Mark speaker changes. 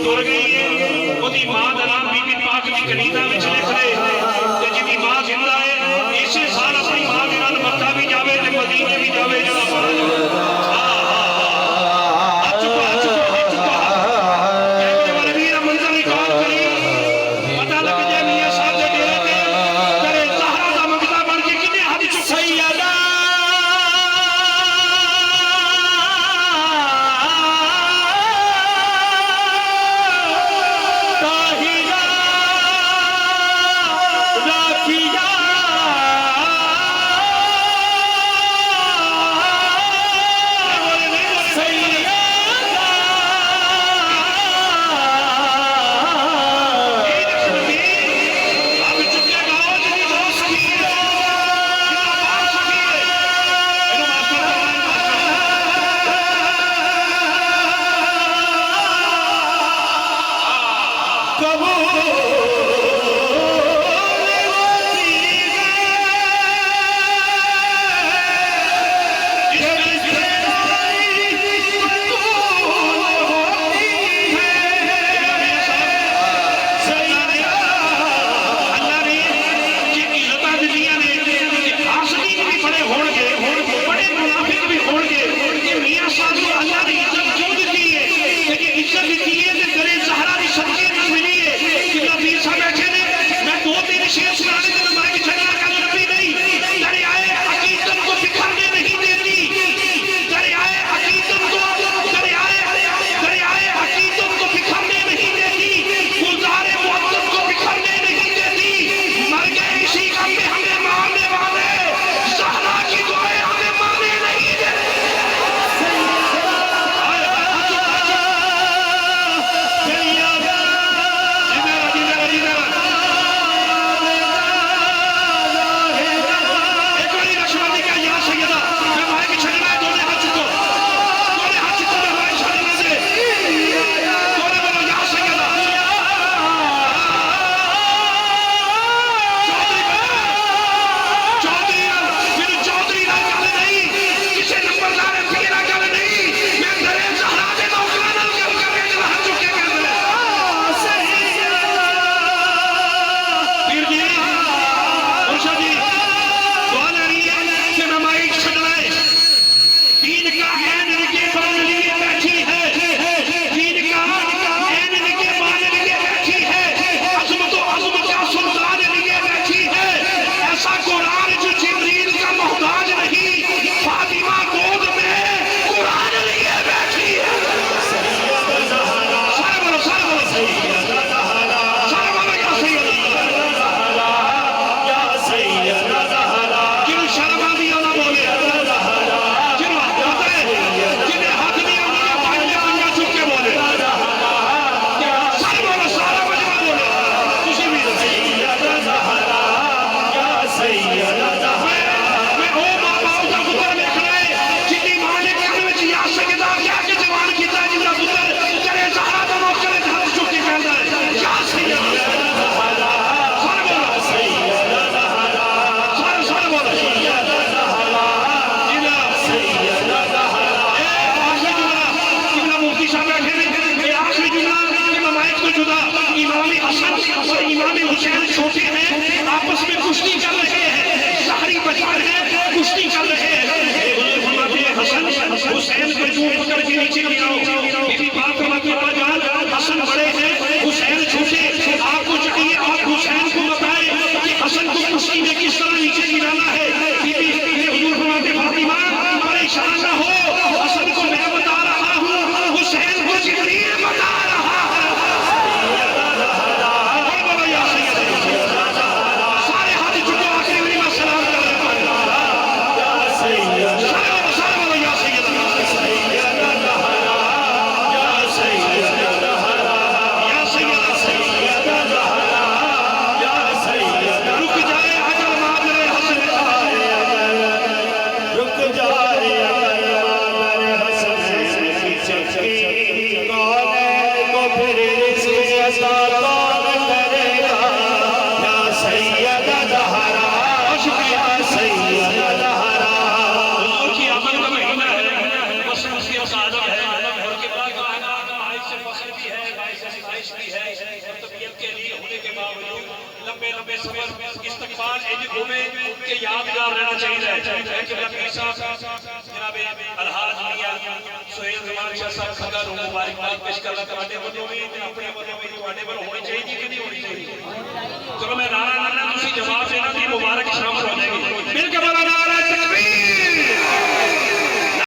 Speaker 1: तुर गई है ओदी मां दा नाम बीबी पाक दी कलीदा विच लिख रहे ते जिदी मां जिंदा है इसे साल अपनी मां दे नाल मक्का भी जावे ते मदीने भी जावे जड़ा पड़ा हुसैन को यूं पकड़ के नीचे गिराओ बीबी फातिमा की बाजान हसन बड़े हैं हुसैन छोटे आपको चाहिए आप हुसैन को बताएं कि हसन को कुश्ती में किस तरह नीचे गिराना है बीबी हुजूर फरमाते फातिमा परेशान ना हो हसन को मैं बता रहा हूं हुसैन को जिब्रील बता रहा है सारे हाथ झुको आखिरी में सलाम कर रहे हैं लंबे लंबे सफर इस्तकबाल इंज होवे कि यादगार रहना चाहिए है कि पीर साहब जनाब अलहाज मियां सोहेल जमान शाह साहब खगा नु मुबारकबाद पेश करना ਤੁਹਾਡੇ ਵੱਲੋਂ ਵੀ ਤੇ ਆਪਣੇ ਵੱਲੋਂ ਵੀ ਤੁਹਾਡੇ ਵੱਲੋਂ होनी चाहिए कि नहीं होनी चाहिए